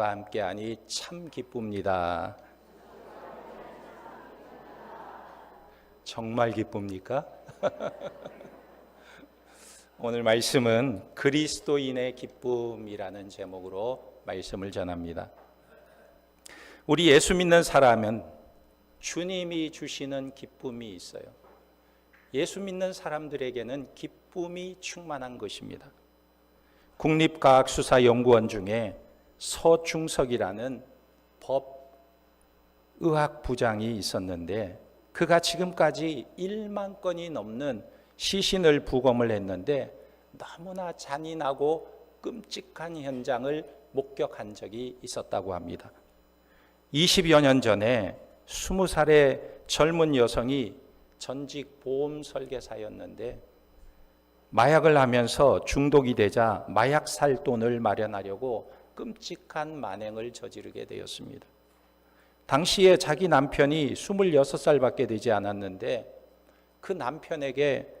함께하니 참 기쁩니다. 정말 기쁩니까? 오늘 말씀은 그리스도인의 기쁨이라는 제목으로 말씀을 전합니다. 우리 예수 믿는 사람은 주님이 주시는 기쁨이 있어요. 예수 믿는 사람들에게는 기쁨이 충만한 것입니다. 국립과학수사연구원 중에 서중석이라는 법의학 부장이 있었는데 그가 지금까지 1만 건이 넘는 시신을 부검을 했는데 너무나 잔인하고 끔찍한 현장을 목격한 적이 있었다고 합니다. 20여 년 전에 20살의 젊은 여성이 전직 보험 설계사였는데 마약을 하면서 중독이 되자 마약 살 돈을 마련하려고 끔찍한 만행을 저지르게 되었습니다. 당시에 자기 남편이 26살밖에 되지 않았는데 그 남편에게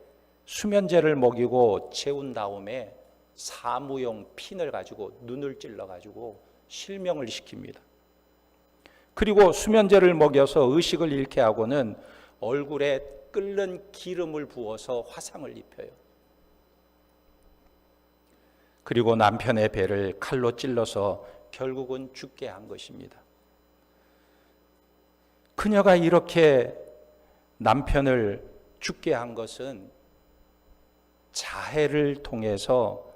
수면제를 먹이고 재운 다음에 사무용 핀을 가지고 눈을 찔러가지고 실명을 시킵니다. 그리고 수면제를 먹여서 의식을 잃게 하고는 얼굴에 끓는 기름을 부어서 화상을 입혀요. 그리고 남편의 배를 칼로 찔러서 결국은 죽게 한 것입니다. 그녀가 이렇게 남편을 죽게 한 것은 자해를 통해서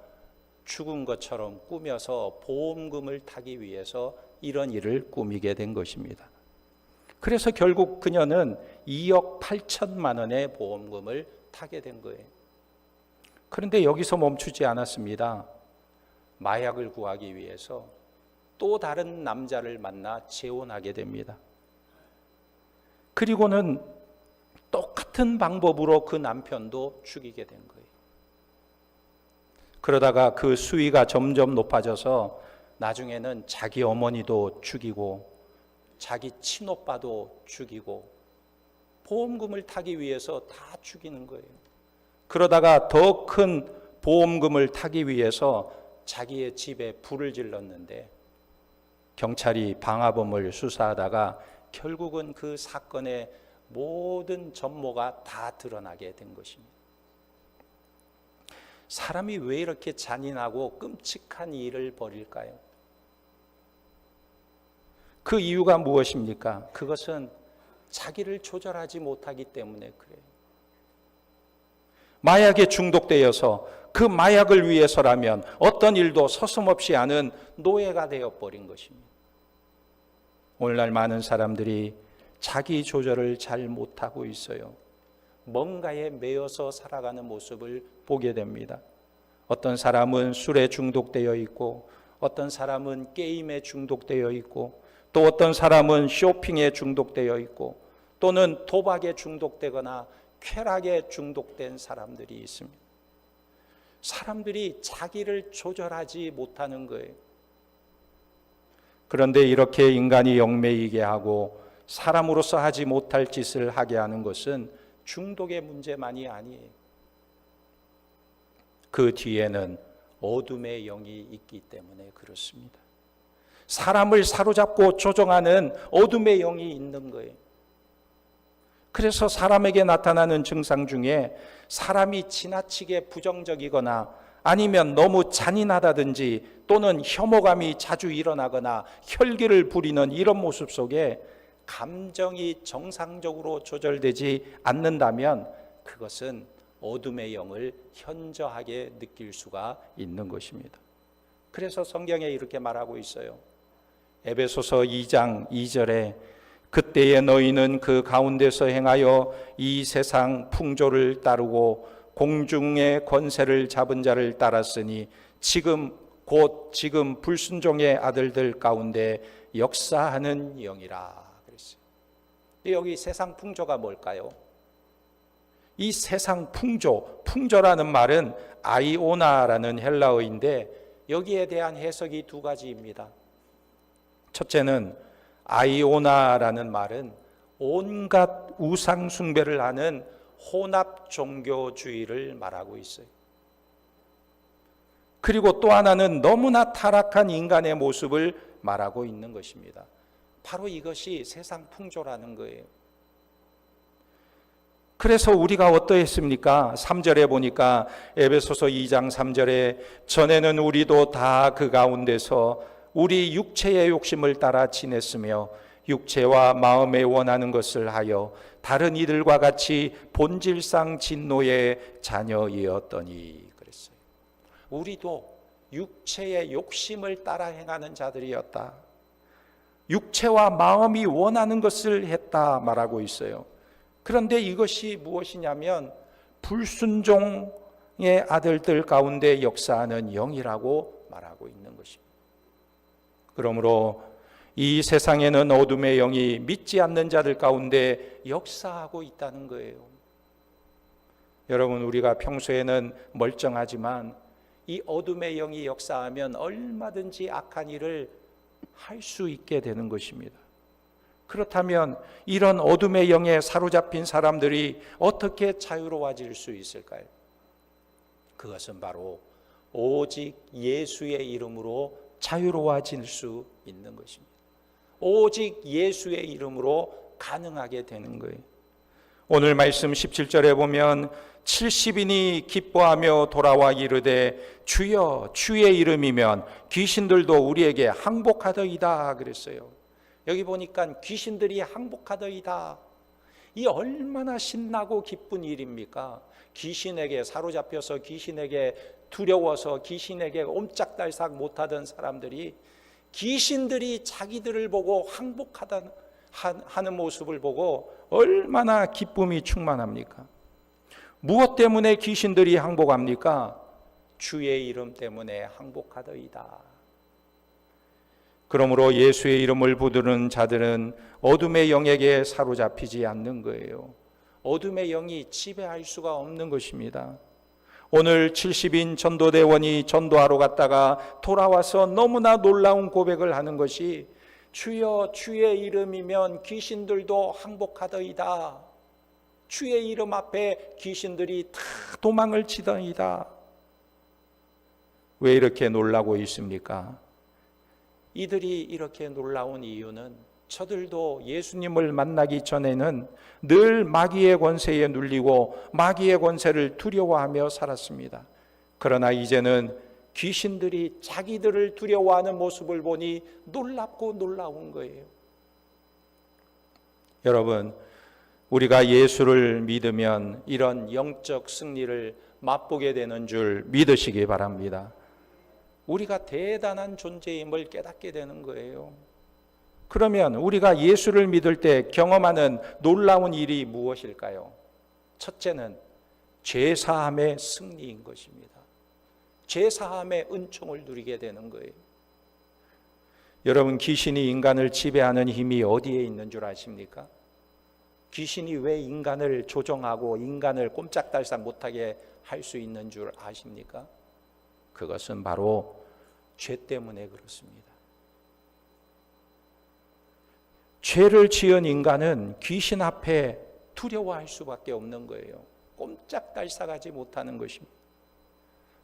죽은 것처럼 꾸며서 보험금을 타기 위해서 이런 일을 꾸미게 된 것입니다. 그래서 결국 그녀는 2억 8천만 원의 보험금을 타게 된 거예요. 그런데 여기서 멈추지 않았습니다. 마약을 구하기 위해서 또 다른 남자를 만나 재혼하게 됩니다. 그리고는 똑같은 방법으로 그 남편도 죽이게 된 거예요. 그러다가 그 수위가 점점 높아져서 나중에는 자기 어머니도 죽이고 자기 친오빠도 죽이고 보험금을 타기 위해서 다 죽이는 거예요. 그러다가 더 큰 보험금을 타기 위해서 자기의 집에 불을 질렀는데 경찰이 방화범을 수사하다가 결국은 그 사건의 모든 전모가 다 드러나게 된 것입니다. 사람이 왜 이렇게 잔인하고 끔찍한 일을 벌일까요? 그 이유가 무엇입니까? 그것은 자기를 조절하지 못하기 때문에 그래요. 마약에 중독되어서 그 마약을 위해서라면 어떤 일도 서슴없이 하는 노예가 되어버린 것입니다. 오늘날 많은 사람들이 자기 조절을 잘 못하고 있어요. 뭔가에 매여서 살아가는 모습을 보게 됩니다. 어떤 사람은 술에 중독되어 있고 어떤 사람은 게임에 중독되어 있고 또 어떤 사람은 쇼핑에 중독되어 있고 또는 도박에 중독되거나 쾌락에 중독된 사람들이 있습니다. 사람들이 자기를 조절하지 못하는 거예요. 그런데 이렇게 인간이 얽매이게 하고 사람으로서 하지 못할 짓을 하게 하는 것은 중독의 문제만이 아니에요. 그 뒤에는 어둠의 영이 있기 때문에 그렇습니다. 사람을 사로잡고 조종하는 어둠의 영이 있는 거예요. 그래서 사람에게 나타나는 증상 중에 사람이 지나치게 부정적이거나 아니면 너무 잔인하다든지 또는 혐오감이 자주 일어나거나 혈기를 부리는 이런 모습 속에 감정이 정상적으로 조절되지 않는다면 그것은 어둠의 영을 현저하게 느낄 수가 있는 것입니다. 그래서 성경에 이렇게 말하고 있어요. 에베소서 2장 2절에 그때에 너희는 그 가운데서 행하여 이 세상 풍조를 따르고 공중의 권세를 잡은 자를 따랐으니 지금 불순종의 아들들 가운데 역사하는 영이라 그랬어요. 여기 세상 풍조가 뭘까요? 이 세상 풍조라는 말은 아이오나라는 헬라어인데 여기에 대한 해석이 두 가지입니다. 첫째는 아이오나라는 말은 온갖 우상 숭배를 하는 혼합 종교주의를 말하고 있어요. 그리고 또 하나는 너무나 타락한 인간의 모습을 말하고 있는 것입니다. 바로 이것이 세상 풍조라는 거예요. 그래서 우리가 어떠했습니까? 3절에 보니까 에베소서 2장 3절에 전에는 우리도 다 그 가운데서 우리 육체의 욕심을 따라 지냈으며 육체와 마음에 원하는 것을 하여 다른 이들과 같이 본질상 진노의 자녀이었더니 그랬어요. 우리도 육체의 욕심을 따라 행하는 자들이었다. 육체와 마음이 원하는 것을 했다 말하고 있어요. 그런데 이것이 무엇이냐면 불순종의 아들들 가운데 역사하는 영이라고 말하고 있는 것입니다. 그러므로 이 세상에는 어둠의 영이 믿지 않는 자들 가운데 역사하고 있다는 거예요. 여러분, 우리가 평소에는 멀쩡하지만 이 어둠의 영이 역사하면 얼마든지 악한 일을 할 수 있게 되는 것입니다. 그렇다면 이런 어둠의 영에 사로잡힌 사람들이 어떻게 자유로워질 수 있을까요? 그것은 바로 오직 예수의 이름으로 자유로워질 수 있는 것입니다. 오직 예수의 이름으로 가능하게 되는 거예요. 오늘 말씀 17절에 보면 70인이 기뻐하며 돌아와 이르되 주여 주의 이름이면 귀신들도 우리에게 항복하더이다 그랬어요. 여기 보니까 귀신들이 항복하더이다. 이 얼마나 신나고 기쁜 일입니까? 귀신에게 사로잡혀서 귀신에게 두려워서 귀신에게 옴짝달싹 못하던 사람들이 귀신들이 자기들을 보고 항복하는 모습을 보고 얼마나 기쁨이 충만합니까? 무엇 때문에 귀신들이 항복합니까? 주의 이름 때문에 항복하더이다. 그러므로 예수의 이름을 부르는 자들은 어둠의 영에게 사로잡히지 않는 거예요. 어둠의 영이 지배할 수가 없는 것입니다. 오늘 70인 전도대원이 전도하러 갔다가 돌아와서 너무나 놀라운 고백을 하는 것이 주여 주의 이름이면 귀신들도 항복하더이다. 주의 이름 앞에 귀신들이 다 도망을 치더이다. 왜 이렇게 놀라고 있습니까? 이들이 이렇게 놀라운 이유는 저들도 예수님을 만나기 전에는 늘 마귀의 권세에 눌리고 마귀의 권세를 두려워하며 살았습니다. 그러나 이제는 귀신들이 자기들을 두려워하는 모습을 보니 놀랍고 놀라운 거예요. 여러분, 우리가 예수를 믿으면 이런 영적 승리를 맛보게 되는 줄 믿으시기 바랍니다. 우리가 대단한 존재임을 깨닫게 되는 거예요. 그러면 우리가 예수를 믿을 때 경험하는 놀라운 일이 무엇일까요? 첫째는 죄사함의 승리인 것입니다. 죄사함의 은총을 누리게 되는 거예요. 여러분, 귀신이 인간을 지배하는 힘이 어디에 있는 줄 아십니까? 귀신이 왜 인간을 조종하고 인간을 꼼짝달싹 못하게 할 수 있는 줄 아십니까? 그것은 바로 죄 때문에 그렇습니다. 죄를 지은 인간은 귀신 앞에 두려워할 수밖에 없는 거예요. 꼼짝달싹하지 못하는 것입니다.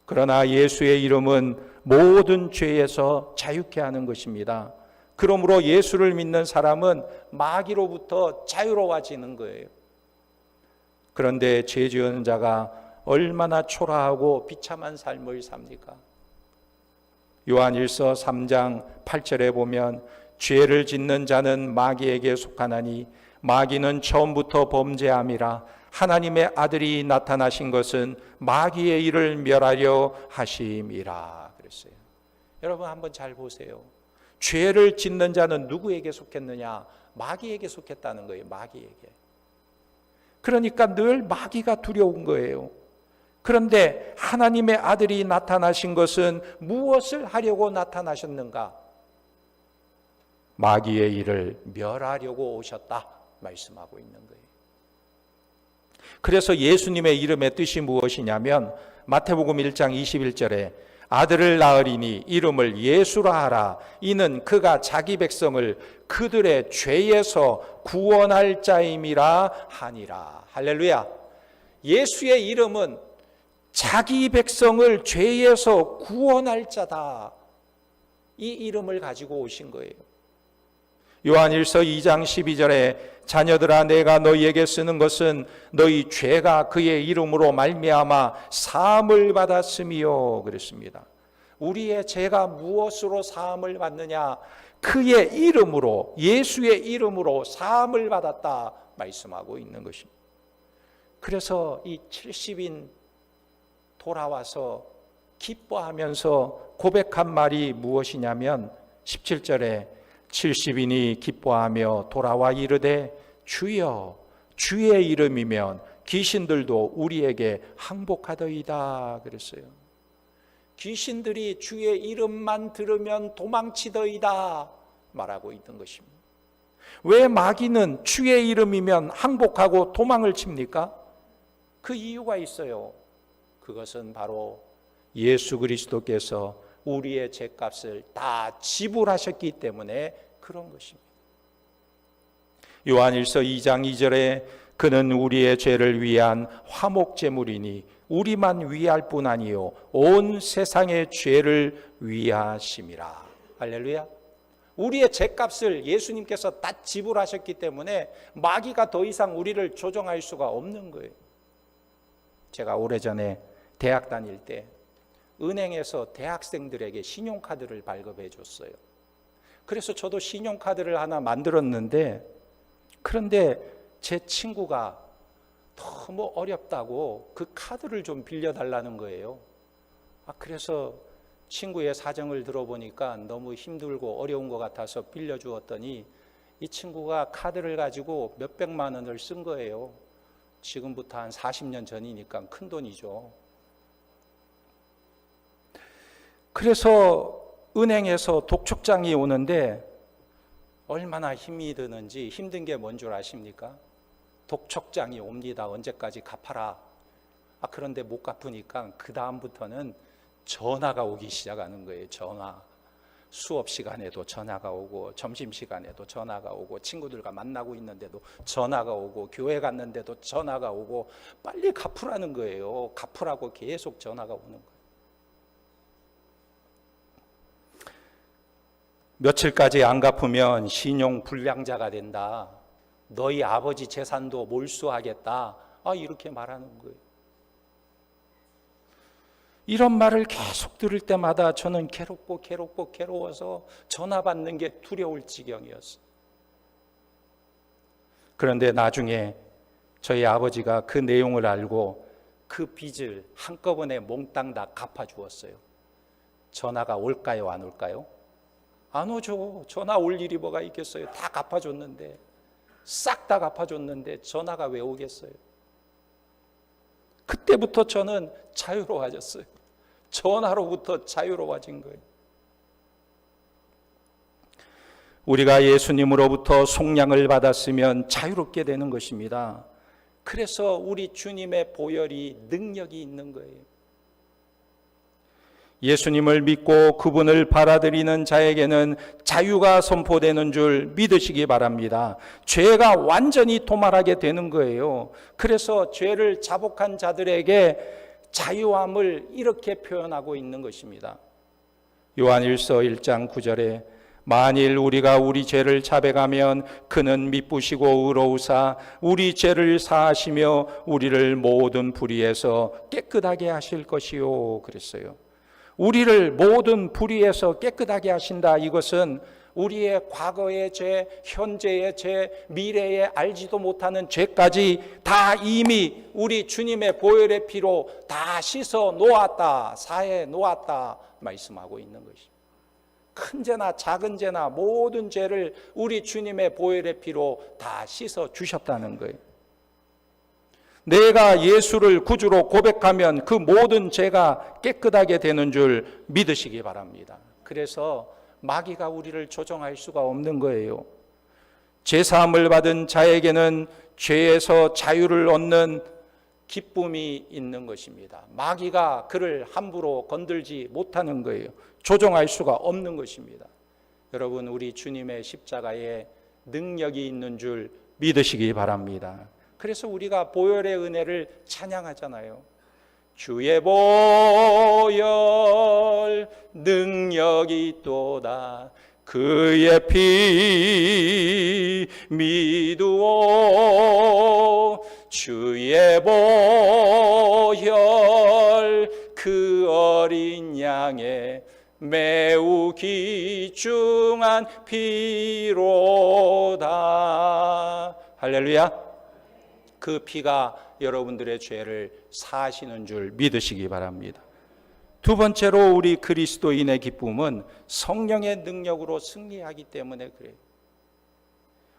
그러나 예수의 이름은 모든 죄에서 자유케 하는 것입니다. 그러므로 예수를 믿는 사람은 마귀로부터 자유로워지는 거예요. 그런데 죄 지은 자가 얼마나 초라하고 비참한 삶을 삽니까? 요한일서 3장 8절에 보면 죄를 짓는 자는 마귀에게 속하나니 마귀는 처음부터 범죄함이라 하나님의 아들이 나타나신 것은 마귀의 일을 멸하려 하심이라 그랬어요. 여러분 한번 잘 보세요. 죄를 짓는 자는 누구에게 속했느냐? 마귀에게 속했다는 거예요. 마귀에게. 그러니까 늘 마귀가 두려운 거예요. 그런데 하나님의 아들이 나타나신 것은 무엇을 하려고 나타나셨는가? 마귀의 일을 멸하려고 오셨다 말씀하고 있는 거예요. 그래서 예수님의 이름의 뜻이 무엇이냐면 마태복음 1장 21절에 아들을 낳으리니 이름을 예수라 하라. 이는 그가 자기 백성을 그들의 죄에서 구원할 자임이라 하니라. 할렐루야. 예수의 이름은 자기 백성을 죄에서 구원할 자다. 이 이름을 가지고 오신 거예요. 요한일서 2장 12절에 자녀들아 내가 너희에게 쓰는 것은 너희 죄가 그의 이름으로 말미암아 사함을 받았음이요 그랬습니다. 우리의 죄가 무엇으로 사함을 받느냐? 그의 이름으로, 예수의 이름으로 사함을 받았다 말씀하고 있는 것입니다. 그래서 이 70인 돌아와서 기뻐하면서 고백한 말이 무엇이냐면 17절에 70인이 기뻐하며 돌아와 이르되 주여 주의 이름이면 귀신들도 우리에게 항복하더이다 그랬어요. 귀신들이 주의 이름만 들으면 도망치더이다 말하고 있는 것입니다. 왜 마귀는 주의 이름이면 항복하고 도망을 칩니까? 그 이유가 있어요. 그것은 바로 예수 그리스도께서 우리의 죄값을 다 지불하셨기 때문에 그런 것입니다. 요한일서 2장 2절에 그는 우리의 죄를 위한 화목제물이니 우리만 위할 뿐 아니요 온 세상의 죄를 위하심이라. 할렐루야. 우리의 죄값을 예수님께서 다 지불하셨기 때문에 마귀가 더 이상 우리를 조종할 수가 없는 거예요. 제가 오래전에 대학 다닐 때 은행에서 대학생들에게 신용카드를 발급해 줬어요. 그래서 저도 신용카드를 하나 만들었는데, 그런데 제 친구가 너무 어렵다고 그 카드를 좀 빌려달라는 거예요. 그래서 친구의 사정을 들어보니까 너무 힘들고 어려운 것 같아서 빌려주었더니 이 친구가 카드를 가지고 몇백만 원을 쓴 거예요. 지금부터 한 40년 전이니까 큰 돈이죠. 그래서 은행에서 독촉장이 오는데 얼마나 힘이 드는지, 힘든 게 뭔 줄 아십니까? 독촉장이 옵니다. 언제까지 갚아라. 그런데 못 갚으니까 그 다음부터는 전화가 오기 시작하는 거예요. 전화. 수업 시간에도 전화가 오고, 점심시간에도 전화가 오고, 친구들과 만나고 있는데도 전화가 오고, 교회 갔는데도 전화가 오고, 빨리 갚으라는 거예요. 갚으라고 계속 전화가 오는 거예요. 며칠까지 안 갚으면 신용불량자가 된다. 너희 아버지 재산도 몰수하겠다. 이렇게 말하는 거예요. 이런 말을 계속 들을 때마다 저는 괴로워서 전화 받는 게 두려울 지경이었어요. 그런데 나중에 저희 아버지가 그 내용을 알고 그 빚을 한꺼번에 몽땅 다 갚아주었어요. 전화가 올까요, 안 올까요? 안 오죠. 전화 올 일이 뭐가 있겠어요. 다 갚아줬는데, 싹 다 갚아줬는데 전화가 왜 오겠어요? 그때부터 저는 자유로워졌어요. 전화로부터 자유로워진 거예요. 우리가 예수님으로부터 속량을 받았으면 자유롭게 되는 것입니다. 그래서 우리 주님의 보혈이 능력이 있는 거예요. 예수님을 믿고 그분을 받아들이는 자에게는 자유가 선포되는 줄 믿으시기 바랍니다. 죄가 완전히 도말하게 되는 거예요. 그래서 죄를 자복한 자들에게 자유함을 이렇게 표현하고 있는 것입니다. 요한일서 1장 9절에 만일 우리가 우리 죄를 자백하면 그는 미쁘시고 의로우사 우리 죄를 사하시며 우리를 모든 불의에서 깨끗하게 하실 것이요 그랬어요. 우리를 모든 불의에서 깨끗하게 하신다. 이것은 우리의 과거의 죄, 현재의 죄, 미래에 알지도 못하는 죄까지 다 이미 우리 주님의 보혈의 피로 다 씻어 놓았다, 사해 놓았다 말씀하고 있는 것입니다. 큰 죄나 작은 죄나 모든 죄를 우리 주님의 보혈의 피로 다 씻어 주셨다는 거예요. 내가 예수를 구주로 고백하면 그 모든 죄가 깨끗하게 되는 줄 믿으시기 바랍니다. 그래서 마귀가 우리를 조종할 수가 없는 거예요. 죄사함을 받은 자에게는 죄에서 자유를 얻는 기쁨이 있는 것입니다. 마귀가 그를 함부로 건들지 못하는 거예요. 조종할 수가 없는 것입니다. 여러분, 우리 주님의 십자가에 능력이 있는 줄 믿으시기 바랍니다. 그래서 우리가 보혈의 은혜를 찬양하잖아요. 주의 보혈 능력이 또다. 그의 피 믿으오. 주의 보혈 그 어린 양의 매우 귀중한 피로다. 할렐루야. 그 피가 여러분들의 죄를 사하시는 줄 믿으시기 바랍니다. 두 번째로 우리 그리스도인의 기쁨은 성령의 능력으로 승리하기 때문에 그래요.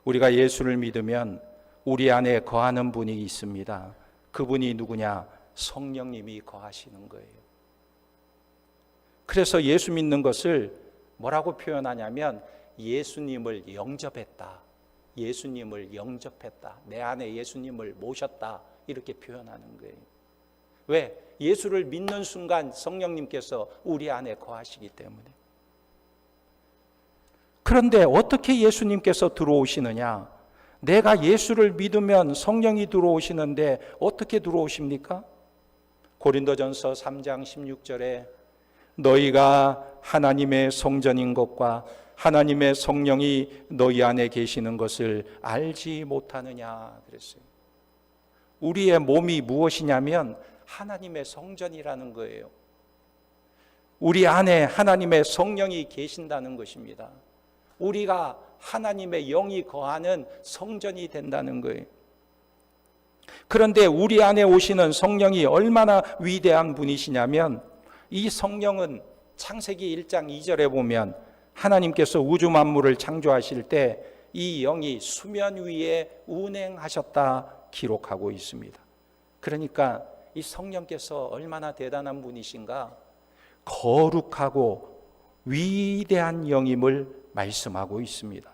우리가 예수를 믿으면 우리 안에 거하는 분이 있습니다. 그분이 누구냐? 성령님이 거하시는 거예요. 그래서 예수 믿는 것을 뭐라고 표현하냐면 예수님을 영접했다. 예수님을 영접했다. 내 안에 예수님을 모셨다. 이렇게 표현하는 거예요. 왜? 예수를 믿는 순간 성령님께서 우리 안에 거하시기 때문에. 그런데 어떻게 예수님께서 들어오시느냐? 내가 예수를 믿으면 성령이 들어오시는데 어떻게 들어오십니까? 고린도전서 3장 16절에 너희가 하나님의 성전인 것과 하나님의 성령이 너희 안에 계시는 것을 알지 못하느냐 그랬어요. 우리의 몸이 무엇이냐면 하나님의 성전이라는 거예요. 우리 안에 하나님의 성령이 계신다는 것입니다. 우리가 하나님의 영이 거하는 성전이 된다는 거예요. 그런데 우리 안에 오시는 성령이 얼마나 위대한 분이시냐면 이 성령은 창세기 1장 2절에 보면 하나님께서 우주 만물을 창조하실 때 이 영이 수면 위에 운행하셨다 기록하고 있습니다. 그러니까 이 성령께서 얼마나 대단한 분이신가? 거룩하고 위대한 영임을 말씀하고 있습니다.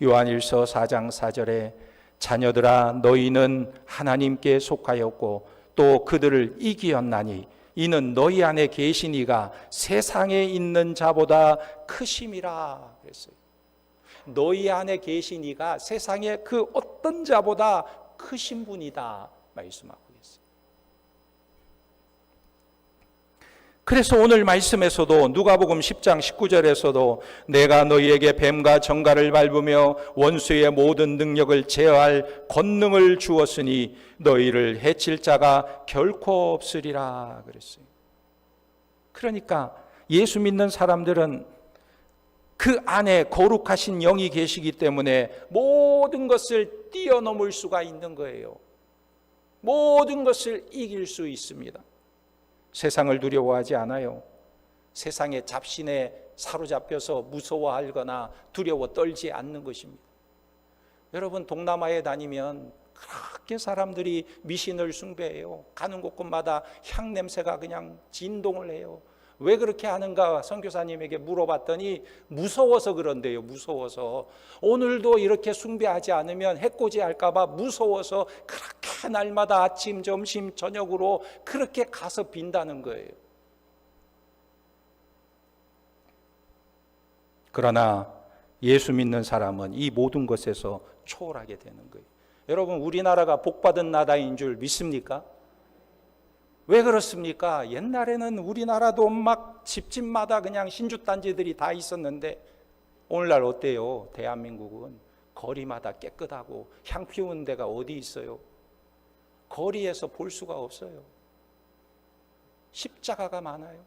요한일서 4장 4절에 자녀들아 너희는 하나님께 속하였고 또 그들을 이기었나니 이는 너희 안에 계신 이가 세상에 있는 자보다 크심이라 그랬어요. 너희 안에 계신 이가 세상의 그 어떤 자보다 크신 분이다 말씀하고 있어요. 그래서 오늘 말씀에서도 누가복음 10장 19절에서도 내가 너희에게 뱀과 정갈을 밟으며 원수의 모든 능력을 제어할 권능을 주었으니 너희를 해칠 자가 결코 없으리라 그랬어요. 그러니까 예수 믿는 사람들은 그 안에 거룩하신 영이 계시기 때문에 모든 것을 뛰어넘을 수가 있는 거예요. 모든 것을 이길 수 있습니다. 세상을 두려워하지 않아요. 세상의 잡신에 사로잡혀서 무서워하거나 두려워 떨지 않는 것입니다. 여러분 동남아에 다니면 그렇게 사람들이 미신을 숭배해요. 가는 곳곳마다 향 냄새가 그냥 진동을 해요. 왜 그렇게 하는가 선교사님에게 물어봤더니 무서워서 그런데요. 무서워서. 오늘도 이렇게 숭배하지 않으면 해코지 할까 봐 무서워서 그렇게 날마다 아침, 점심, 저녁으로 그렇게 가서 빈다는 거예요. 그러나 예수 믿는 사람은 이 모든 것에서 초월하게 되는 거예요. 여러분 우리나라가 복받은 나라인 줄 믿습니까? 왜 그렇습니까? 옛날에는 우리나라도 막 집집마다 그냥 신주단지들이 다 있었는데 오늘날 어때요? 대한민국은 거리마다 깨끗하고 향 피우는 데가 어디 있어요? 거리에서 볼 수가 없어요. 십자가가 많아요.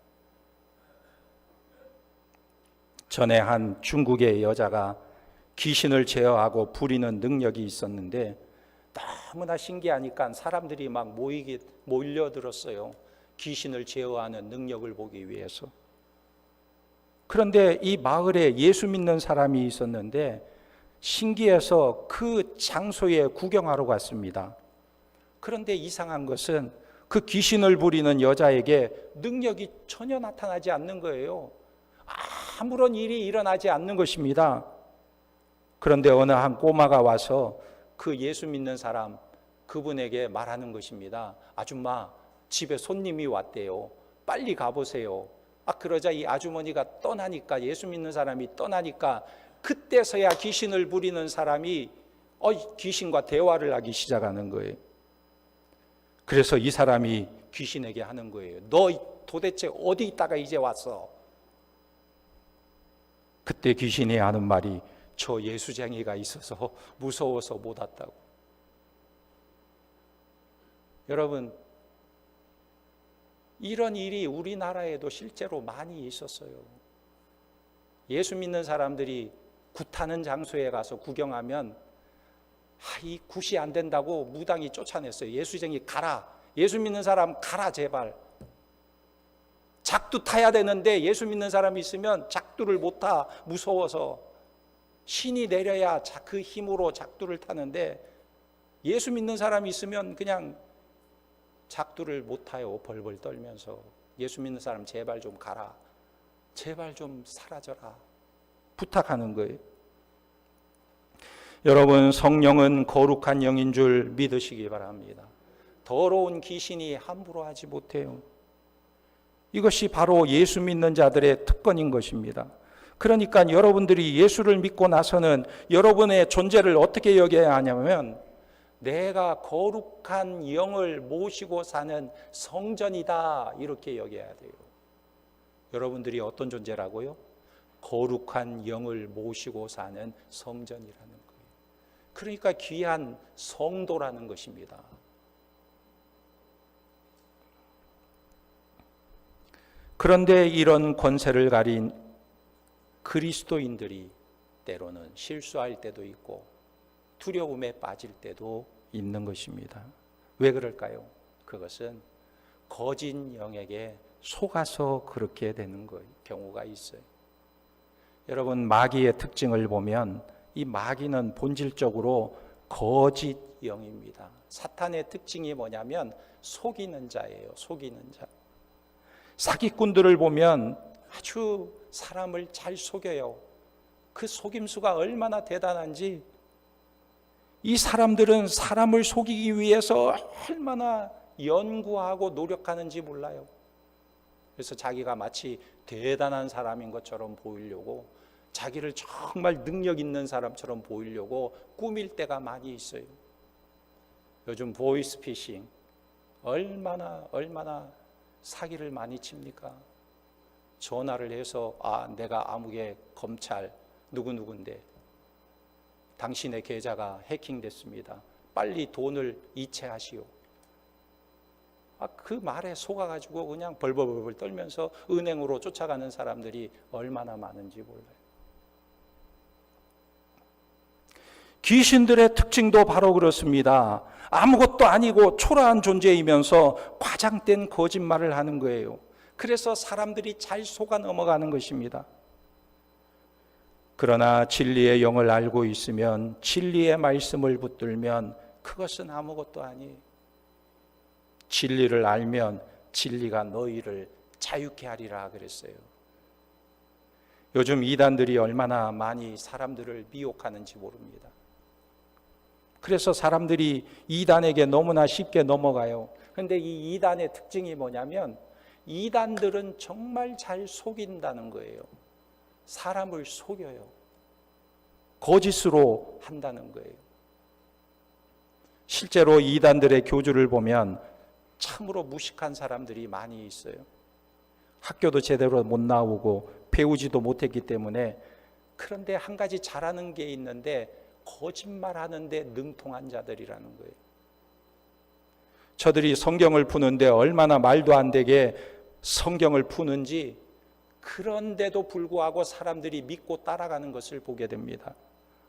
전에 한 중국의 여자가 귀신을 제어하고 부리는 능력이 있었는데 너무나 신기하니까 사람들이 막 몰려들었어요. 귀신을 제어하는 능력을 보기 위해서. 그런데 이 마을에 예수 믿는 사람이 있었는데 신기해서 그 장소에 구경하러 갔습니다. 그런데 이상한 것은 그 귀신을 부리는 여자에게 능력이 전혀 나타나지 않는 거예요. 아무런 일이 일어나지 않는 것입니다. 그런데 어느 한 꼬마가 와서 그 예수 믿는 사람 그분에게 말하는 것입니다. 아줌마 집에 손님이 왔대요. 빨리 가보세요. 그러자 이 아주머니가 떠나니까 예수 믿는 사람이 떠나니까 그때서야 귀신을 부리는 사람이 귀신과 대화를 하기 시작하는 거예요. 그래서 이 사람이 귀신에게 하는 거예요. 너 도대체 어디 있다가 이제 왔어? 그때 귀신이 하는 말이 저 예수쟁이가 있어서 무서워서 못 왔다고. 여러분, 이런 일이 우리나라에도 실제로 많이 있었어요. 예수 믿는 사람들이 굿하는 장소에 가서 구경하면 이 굿이 안 된다고 무당이 쫓아냈어요. 예수쟁이 가라. 예수 믿는 사람 가라 제발. 작두 타야 되는데 예수 믿는 사람이 있으면 작두를 못 타. 무서워서. 신이 내려야 그 힘으로 작두를 타는데 예수 믿는 사람이 있으면 그냥 작두를 못 타요. 벌벌 떨면서. 예수 믿는 사람 제발 좀 가라. 제발 좀 사라져라. 부탁하는 거예요. 여러분, 성령은 거룩한 영인 줄 믿으시기 바랍니다. 더러운 귀신이 함부로 하지 못해요. 이것이 바로 예수 믿는 자들의 특권인 것입니다. 그러니까 여러분들이 예수를 믿고 나서는 여러분의 존재를 어떻게 여겨야 하냐면 내가 거룩한 영을 모시고 사는 성전이다 이렇게 여겨야 돼요. 여러분들이 어떤 존재라고요? 거룩한 영을 모시고 사는 성전이라는 거예요. 그러니까 귀한 성도라는 것입니다. 그런데 이런 권세를 가린 그리스도인들이 때로는 실수할 때도 있고 두려움에 빠질 때도 있는 것입니다. 왜 그럴까요? 그것은 거짓 영에게 속아서 그렇게 되는 경우가 있어요. 여러분, 마귀의 특징을 보면 이 마귀는 본질적으로 거짓 영입니다. 사탄의 특징이 뭐냐면 속이는 자예요. 속이는 자. 사기꾼들을 보면 아주 사람을 잘 속여요. 그 속임수가 얼마나 대단한지 이 사람들은 사람을 속이기 위해서 얼마나 연구하고 노력하는지 몰라요. 그래서 자기가 마치 대단한 사람인 것처럼 보이려고 자기를 정말 능력 있는 사람처럼 보이려고 꾸밀 때가 많이 있어요. 요즘 보이스피싱 얼마나 사기를 많이 칩니까? 전화를 해서 내가 아무개 검찰 누구누구인데 당신의 계좌가 해킹됐습니다. 빨리 돈을 이체하시오. 그 말에 속아가지고 그냥 벌벌벌 떨면서 은행으로 쫓아가는 사람들이 얼마나 많은지 몰라요. 귀신들의 특징도 바로 그렇습니다. 아무것도 아니고 초라한 존재이면서 과장된 거짓말을 하는 거예요. 그래서 사람들이 잘 속아 넘어가는 것입니다. 그러나 진리의 영을 알고 있으면 진리의 말씀을 붙들면 그것은 아무것도 아니에요. 진리를 알면 진리가 너희를 자유케 하리라 그랬어요. 요즘 이단들이 얼마나 많이 사람들을 미혹하는지 모릅니다. 그래서 사람들이 이단에게 너무나 쉽게 넘어가요. 그런데 이 이단의 특징이 뭐냐면 이단들은 정말 잘 속인다는 거예요. 사람을 속여요. 거짓으로 한다는 거예요. 실제로 이단들의 교주를 보면 참으로 무식한 사람들이 많이 있어요. 학교도 제대로 못 나오고 배우지도 못했기 때문에. 그런데 한 가지 잘하는 게 있는데 거짓말하는데 능통한 자들이라는 거예요. 저들이 성경을 푸는데 얼마나 말도 안 되게 성경을 푸는지, 그런데도 불구하고 사람들이 믿고 따라가는 것을 보게 됩니다.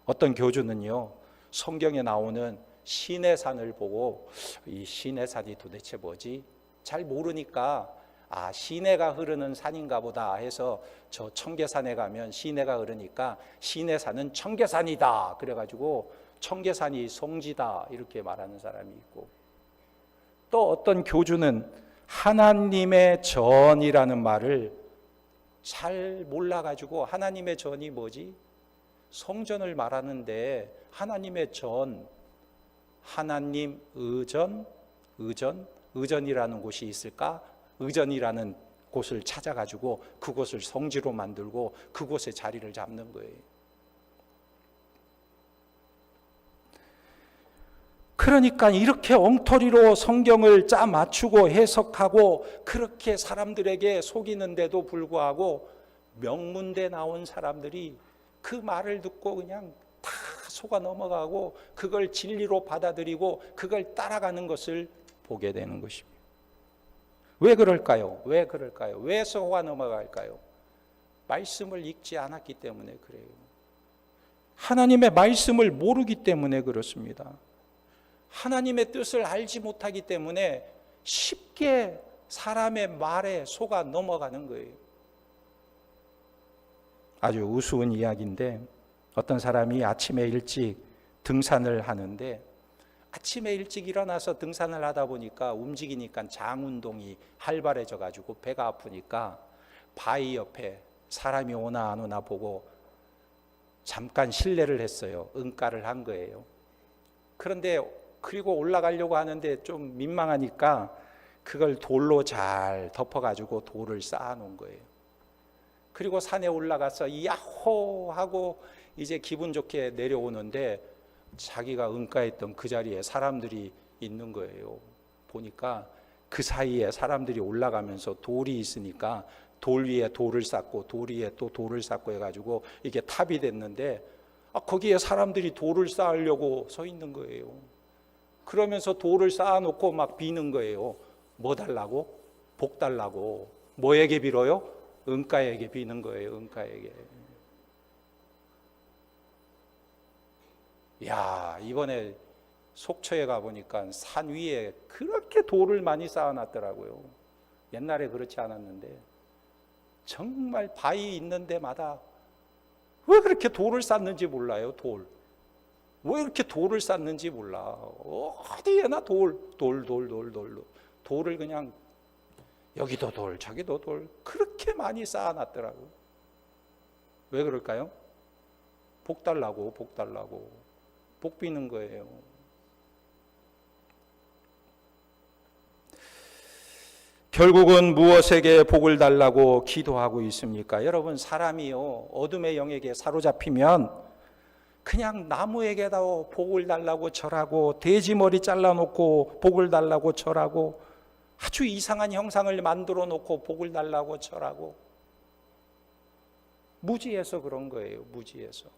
어떤 교주는요, 성경에 나오는 시내산을 보고 이 시내산이 도대체 뭐지? 잘 모르니까 시내가 흐르는 산인가 보다 해서 저 청계산에 가면 시내가 흐르니까 시내산은 청계산이다 그래가지고 청계산이 성지다 이렇게 말하는 사람이 있고, 또 어떤 교주는 하나님의 전이라는 말을 잘 몰라가지고 하나님의 전이 뭐지? 성전을 말하는데 하나님의 전, 하나님 의전이라는 곳이 있을까? 의전이라는 곳을 찾아가지고 그곳을 성지로 만들고 그곳에 자리를 잡는 거예요. 그러니까 이렇게 엉터리로 성경을 짜 맞추고 해석하고 그렇게 사람들에게 속이는데도 불구하고 명문대 나온 사람들이 그 말을 듣고 그냥 다 속아 넘어가고 그걸 진리로 받아들이고 그걸 따라가는 것을 보게 되는 것입니다. 왜 그럴까요? 왜 그럴까요? 왜 속아 넘어갈까요? 말씀을 읽지 않았기 때문에 그래요. 하나님의 말씀을 모르기 때문에 그렇습니다. 하나님의 뜻을 알지 못하기 때문에 쉽게 사람의 말에 속아 넘어가는 거예요. 아주 우스운 이야기인데 어떤 사람이 아침에 일찍 등산을 하는데 아침에 일찍 일어나서 등산을 하다 보니까 움직이니까 장 운동이 활발해져 가지고 배가 아프니까 바위 옆에 사람이 오나 안 오나 보고 잠깐 실례를 했어요. 응가를 한 거예요. 그런데 그리고 올라가려고 하는데 좀 민망하니까 그걸 돌로 잘 덮어가지고 돌을 쌓아놓은 거예요. 그리고 산에 올라가서 야호 하고 이제 기분 좋게 내려오는데 자기가 응가했던 그 자리에 사람들이 있는 거예요. 보니까 그 사이에 사람들이 올라가면서 돌이 있으니까 돌 위에 돌을 쌓고 돌 위에 또 돌을 쌓고 해가지고 이게 탑이 됐는데 거기에 사람들이 돌을 쌓으려고 서 있는 거예요. 그러면서 돌을 쌓아놓고 막 비는 거예요. 뭐 달라고? 복 달라고. 뭐에게 빌어요? 응가에게 비는 거예요. 응가에게. 야, 이번에 속초에 가보니까 산 위에 그렇게 돌을 많이 쌓아놨더라고요. 옛날에 그렇지 않았는데 정말 바위 있는 데마다 왜 그렇게 돌을 쌓는지 몰라요. 돌. 왜 이렇게 돌을 쌓는지 몰라. 어디에나 돌을 그냥 여기도 돌 저기도 돌 그렇게 많이 쌓아놨더라고요. 왜 그럴까요? 복 달라고 복 비는 거예요. 결국은 무엇에게 복을 달라고 기도하고 있습니까? 여러분, 사람이요 어둠의 영에게 사로잡히면 그냥 나무에게다 복을 달라고 절하고 돼지 머리 잘라놓고 복을 달라고 절하고 아주 이상한 형상을 만들어 놓고 복을 달라고 절하고 무지해서 그런 거예요. 무지해서.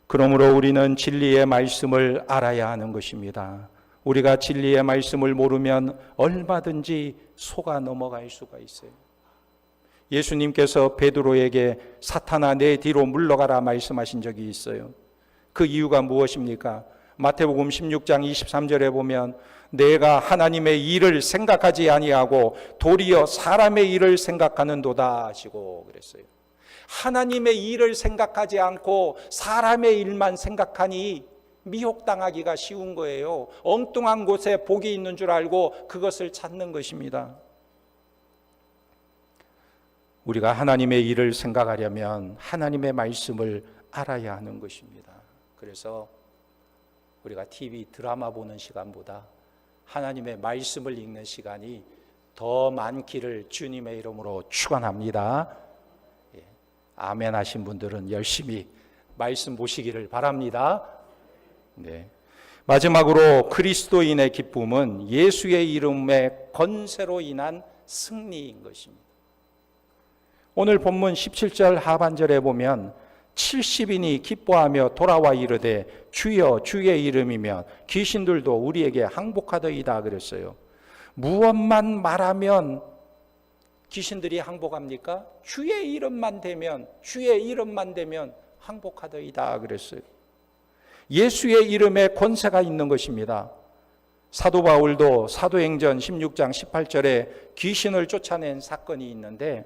그러므로 우리는 진리의 말씀을 알아야 하는 것입니다. 우리가 진리의 말씀을 모르면 얼마든지 속아 넘어갈 수가 있어요. 예수님께서 베드로에게 사탄아 내 뒤로 물러가라 말씀하신 적이 있어요. 그 이유가 무엇입니까? 마태복음 16장 23절에 보면 내가 하나님의 일을 생각하지 아니하고 도리어 사람의 일을 생각하는도다 하시고 그랬어요. 하나님의 일을 생각하지 않고 사람의 일만 생각하니 미혹당하기가 쉬운 거예요. 엉뚱한 곳에 복이 있는 줄 알고 그것을 찾는 것입니다. 우리가 하나님의 일을 생각하려면 하나님의 말씀을 알아야 하는 것입니다. 그래서 우리가 TV 드라마 보는 시간보다 하나님의 말씀을 읽는 시간이 더 많기를 주님의 이름으로 축원합니다. 아멘 하신 분들은 열심히 말씀 보시기를 바랍니다. 네. 마지막으로 그리스도인의 기쁨은 예수의 이름의 권세로 인한 승리인 것입니다. 오늘 본문 17절 하반절에 보면 70인이 기뻐하며 돌아와 이르되 주여 주의 이름이면 귀신들도 우리에게 항복하더이다 그랬어요. 무엇만 말하면 귀신들이 항복합니까? 주의 이름만 대면 항복하더이다 그랬어요. 예수의 이름에 권세가 있는 것입니다. 사도 바울도 사도행전 16장 18절에 귀신을 쫓아낸 사건이 있는데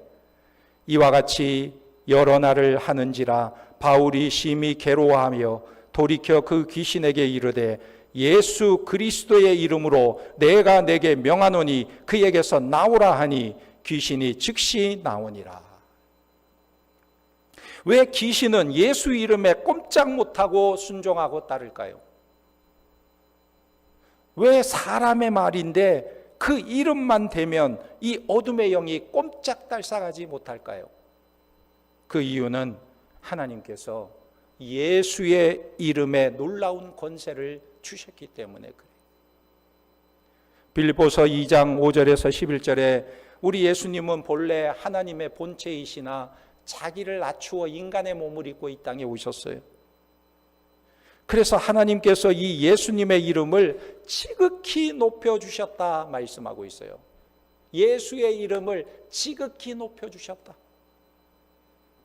이와 같이 여러 날을 하는지라 바울이 심히 괴로워하며 돌이켜 그 귀신에게 이르되 예수 그리스도의 이름으로 내가 내게 명하노니 그에게서 나오라 하니 귀신이 즉시 나오니라. 왜 귀신은 예수 이름에 꼼짝 못하고 순종하고 따를까요? 왜 사람의 말인데 그 이름만 대면 이 어둠의 영이 꼼짝 달싹하지 못할까요? 그 이유는 하나님께서 예수의 이름에 놀라운 권세를 주셨기 때문에 그래요. 빌립보서 2장 5절에서 11절에 우리 예수님은 본래 하나님의 본체이시나 자기를 낮추어 인간의 몸을 입고 이 땅에 오셨어요. 그래서 하나님께서 이 예수님의 이름을 지극히 높여주셨다 말씀하고 있어요. 예수의 이름을 지극히 높여주셨다.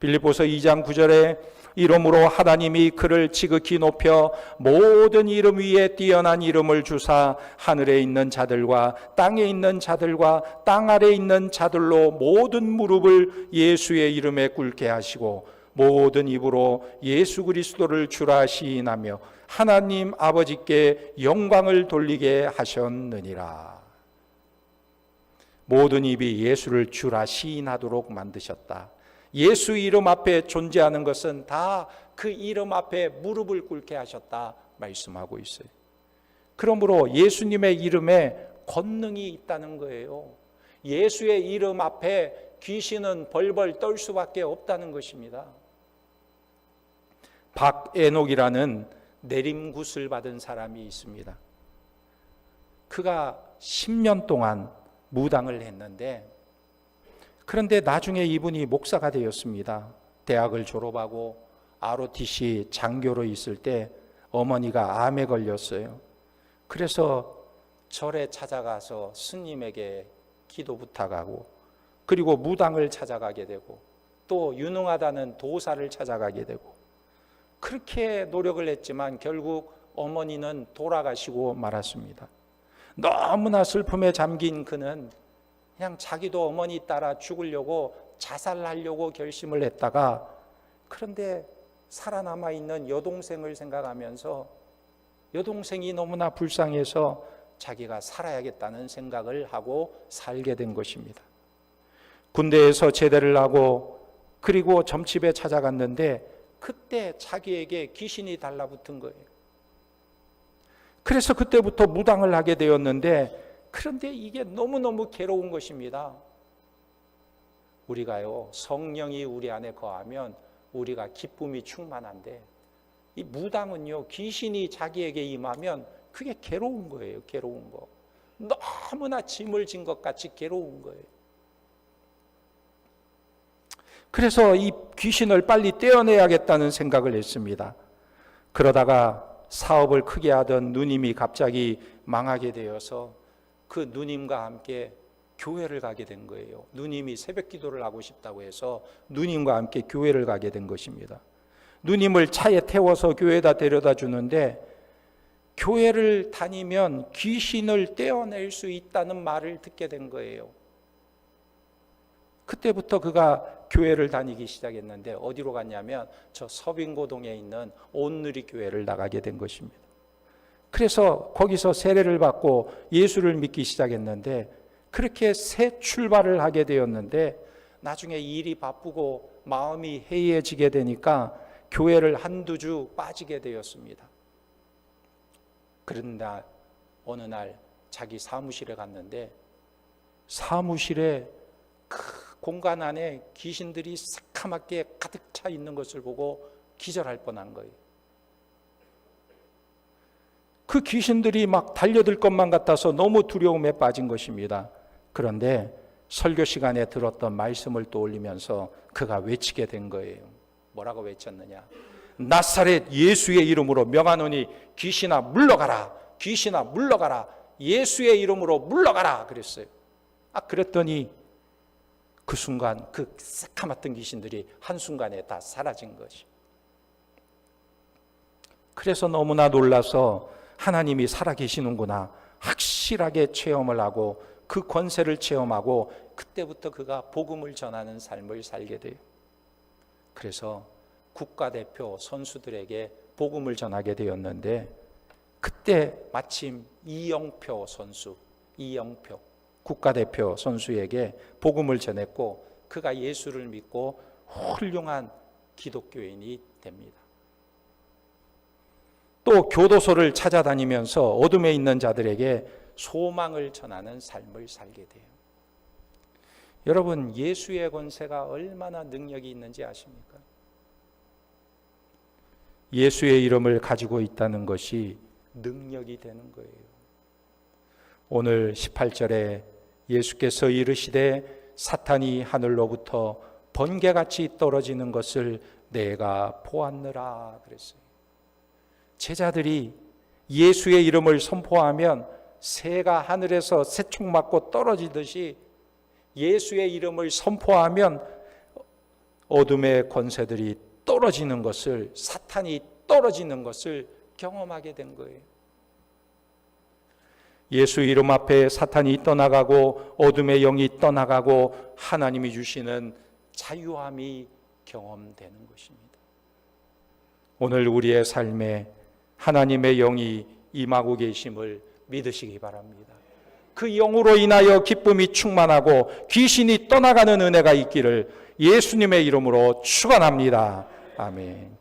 빌립보서 2장 9절에 이름으로 하나님이 그를 지극히 높여 모든 이름 위에 뛰어난 이름을 주사 하늘에 있는 자들과 땅에 있는 자들과 땅 아래 있는 자들로 모든 무릎을 예수의 이름에 꿇게 하시고 모든 입으로 예수 그리스도를 주라 시인하며 하나님 아버지께 영광을 돌리게 하셨느니라. 모든 입이 예수를 주라 시인하도록 만드셨다. 예수 이름 앞에 존재하는 것은 다 그 이름 앞에 무릎을 꿇게 하셨다 말씀하고 있어요. 그러므로 예수님의 이름에 권능이 있다는 거예요. 예수의 이름 앞에 귀신은 벌벌 떨 수밖에 없다는 것입니다. 박에녹이라는 내림굿을 받은 사람이 있습니다. 그가 10년 동안 무당을 했는데 그런데 나중에 이분이 목사가 되었습니다. 대학을 졸업하고 ROTC 장교로 있을 때 어머니가 암에 걸렸어요. 그래서 절에 찾아가서 스님에게 기도 부탁하고 그리고 무당을 찾아가게 되고 또 유능하다는 도사를 찾아가게 되고 그렇게 노력을 했지만 결국 어머니는 돌아가시고 말았습니다. 너무나 슬픔에 잠긴 그는 그냥 자기도 어머니 따라 죽으려고 자살하려고 결심을 했다가 그런데 살아남아 있는 여동생을 생각하면서 여동생이 너무나 불쌍해서 자기가 살아야겠다는 생각을 하고 살게 된 것입니다. 군대에서 제대를 하고 그리고 점집에 찾아갔는데 그때 자기에게 귀신이 달라붙은 거예요. 그래서 그때부터 무당을 하게 되었는데 그런데 이게 너무너무 괴로운 것입니다. 우리가요, 성령이 우리 안에 거하면 우리가 기쁨이 충만한데 이 무당은요, 귀신이 자기에게 임하면 그게 괴로운 거예요. 괴로운 거. 너무나 짐을 진 것 같이 괴로운 거예요. 그래서 이 귀신을 빨리 떼어내야겠다는 생각을 했습니다. 그러다가 사업을 크게 하던 누님이 갑자기 망하게 되어서 그 누님과 함께 교회를 가게 된 거예요. 누님이 새벽 기도를 하고 싶다고 해서 누님과 함께 교회를 가게 된 것입니다. 누님을 차에 태워서 교회에다 데려다 주는데 교회를 다니면 귀신을 떼어낼 수 있다는 말을 듣게 된 거예요. 그때부터 그가 교회를 다니기 시작했는데 어디로 갔냐면 저 서빙고동에 있는 온누리 교회를 나가게 된 것입니다. 그래서 거기서 세례를 받고 예수를 믿기 시작했는데 그렇게 새 출발을 하게 되었는데 나중에 일이 바쁘고 마음이 해이해지게 되니까 교회를 한두 주 빠지게 되었습니다. 그런데 어느 날 자기 사무실에 갔는데 사무실에 그 공간 안에 귀신들이 새카맣게 가득 차 있는 것을 보고 기절할 뻔한 거예요. 그 귀신들이 막 달려들 것만 같아서 너무 두려움에 빠진 것입니다. 그런데 설교 시간에 들었던 말씀을 떠올리면서 그가 외치게 된 거예요. 뭐라고 외쳤느냐? 나사렛 예수의 이름으로 명하노니 귀신아 물러가라. 귀신아 물러가라. 예수의 이름으로 물러가라 그랬어요. 그랬더니 그 순간 그 새카맣던 귀신들이 한순간에 다 사라진 것이. 그래서 너무나 놀라서 하나님이 살아계시는구나 확실하게 체험을 하고 그 권세를 체험하고 그때부터 그가 복음을 전하는 삶을 살게 돼요. 그래서 국가대표 선수들에게 복음을 전하게 되었는데 그때 마침 이영표 선수, 이영표 국가대표 선수에게 복음을 전했고 그가 예수를 믿고 훌륭한 기독교인이 됩니다. 또 교도소를 찾아다니면서 어둠에 있는 자들에게 소망을 전하는 삶을 살게 돼요. 여러분, 예수의 권세가 얼마나 능력이 있는지 아십니까? 예수의 이름을 가지고 있다는 것이 능력이 되는 거예요. 오늘 18절에 예수께서 이르시되 사탄이 하늘로부터 번개같이 떨어지는 것을 내가 보았느라 그랬어요. 제자들이 예수의 이름을 선포하면 새가 하늘에서 새총 맞고 떨어지듯이 예수의 이름을 선포하면 어둠의 권세들이 떨어지는 것을, 사탄이 떨어지는 것을 경험하게 된 거예요. 예수 이름 앞에 사탄이 떠나가고 어둠의 영이 떠나가고 하나님이 주시는 자유함이 경험되는 것입니다. 오늘 우리의 삶에 하나님의 영이 임하고 계심을 믿으시기 바랍니다. 그 영으로 인하여 기쁨이 충만하고 귀신이 떠나가는 은혜가 있기를 예수님의 이름으로 축원합니다. 아멘.